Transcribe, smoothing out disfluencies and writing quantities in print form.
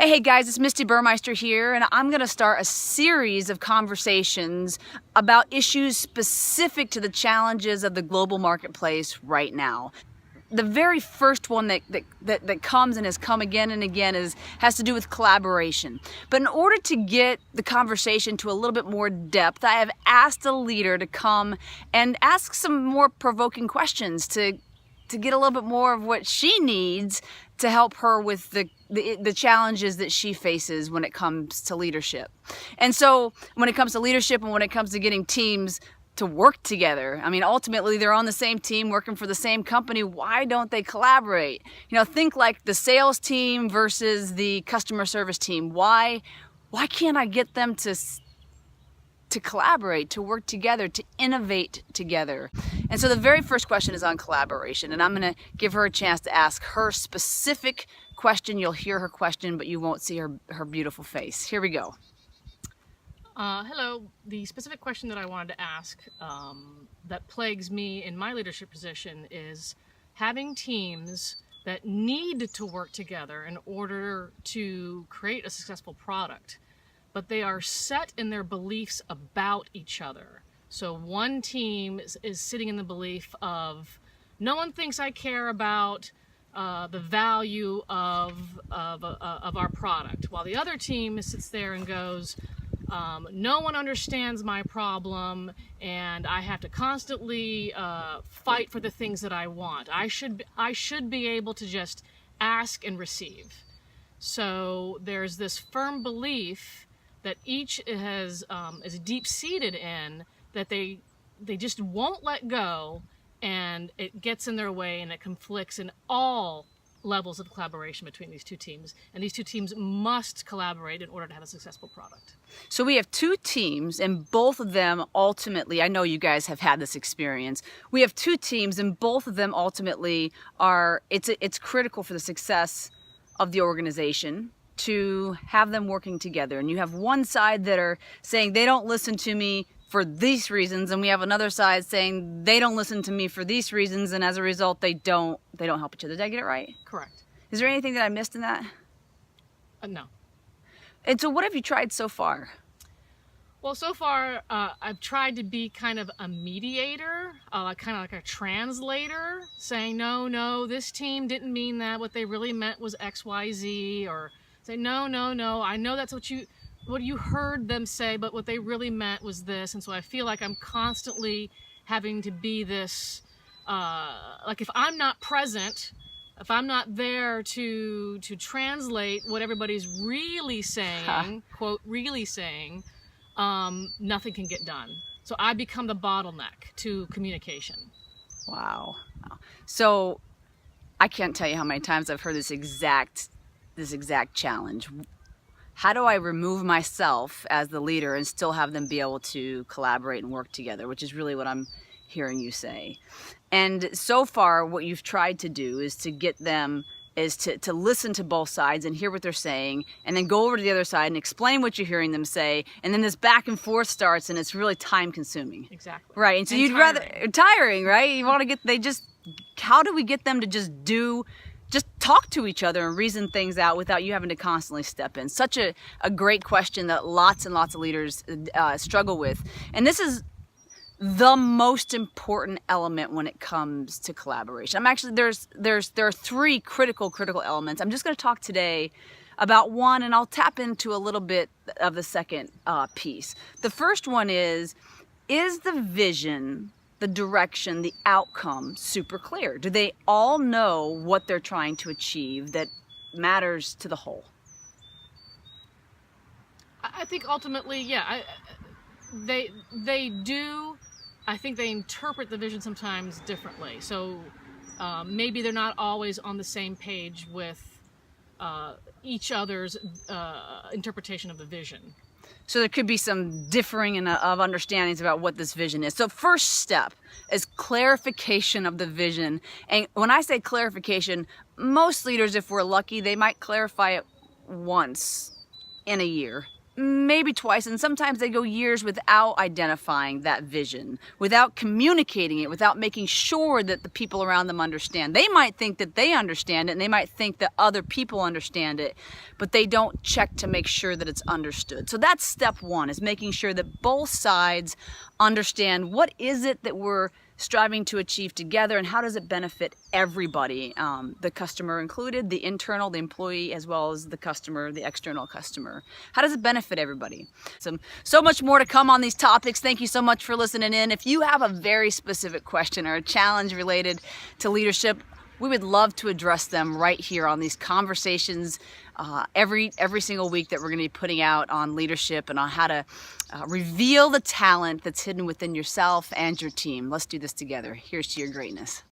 Hey guys, it's Misti Burmeister here, and I'm going to start a series of conversations about issues specific to the challenges of the global marketplace right now. The very first one that comes and has come again and again has to do with collaboration. But in order to get the conversation to a little bit more depth, I have asked a leader to come and ask some more provoking questions to get a little bit more of what she needs to help her with the challenges that she faces when it comes to leadership. And so when it comes to leadership and when it comes to getting teams to work together, I mean, ultimately they're on the same team working for the same company. Why don't they collaborate? You know, think like the sales team versus the customer service team. Why can't I get them to collaborate, to work together, to innovate together? And so the very first question is on collaboration, and I'm going to give her a chance to ask her specific question. You'll hear her question, but you won't see her beautiful face. Here we go. Hello. The specific question that I wanted to ask that plagues me in my leadership position is having teams that need to work together in order to create a successful product, but they are set in their beliefs about each other. So one team is sitting in the belief of, no one thinks I care about the value of our product, while the other team sits there and goes, no one understands my problem, and I have to constantly fight for the things that I want. I should be able to just ask and receive. So there's this firm belief that each is deep-seated in, that they just won't let go, and it gets in their way, and it conflicts in all levels of collaboration between these two teams, and these two teams must collaborate in order to have a successful product. So we have two teams, and both of them ultimately, I know you guys have had this experience, we have two teams and both of them ultimately are, it's critical for the success of the organization to have them working together. And you have one side that are saying they don't listen to me for these reasons, and we have another side saying they don't listen to me for these reasons, and as a result they don't help each other. Did I get it right? Correct. Is there anything that I missed in that? No. And so what have you tried so far? Well, so far I've tried to be kind of a mediator, kind of like a translator, saying no, this team didn't mean that, what they really meant was XYZ, or say no, I know that's what you heard them say, but what they really meant was this. And so I feel like I'm constantly having to be this, like if I'm not present, if I'm not there to translate what everybody's really saying, quote, really saying, nothing can get done. So I become the bottleneck to communication. Wow. So I can't tell you how many times I've heard this exact challenge. How do I remove myself as the leader and still have them be able to collaborate and work together, which is really what I'm hearing you say. And so far what you've tried to do is to get them to listen to both sides and hear what they're saying, and then go over to the other side and explain what you're hearing them say, and then this back and forth starts, and it's really time consuming. Exactly. Right. And so you'd rather tiring, right? You want to get how do we get them to just talk to each other and reason things out without you having to constantly step in? Such a great question that lots and lots of leaders struggle with. And this is the most important element when it comes to collaboration. I'm actually, there are three critical elements. I'm just going to talk today about one, and I'll tap into a little bit of the second piece. The first one is the vision, the direction, the outcome super clear? Do they all know what they're trying to achieve that matters to the whole? I think ultimately, yeah, they do. I think they interpret the vision sometimes differently. So maybe they're not always on the same page with each other's interpretation of the vision. So there could be some differing of understandings about what this vision is. So first step is clarification of the vision. And when I say clarification, most leaders, if we're lucky, they might clarify it once in a year, maybe twice, and sometimes they go years without identifying that vision, without communicating it, without making sure that the people around them understand. They might think that they understand it, and they might think that other people understand it, but they don't check to make sure that it's understood. So that's step one, is making sure that both sides understand what is it that we're striving to achieve together, and how does it benefit everybody, the customer included, the internal, the employee, as well as the customer, the external customer. How does it benefit everybody? So much more to come on these topics. Thank you so much for listening in. If you have a very specific question or a challenge related to leadership, we would love to address them right here on these conversations every single week that we're going to be putting out on leadership and on how to reveal the talent that's hidden within yourself and your team. Let's do this together. Here's to your greatness.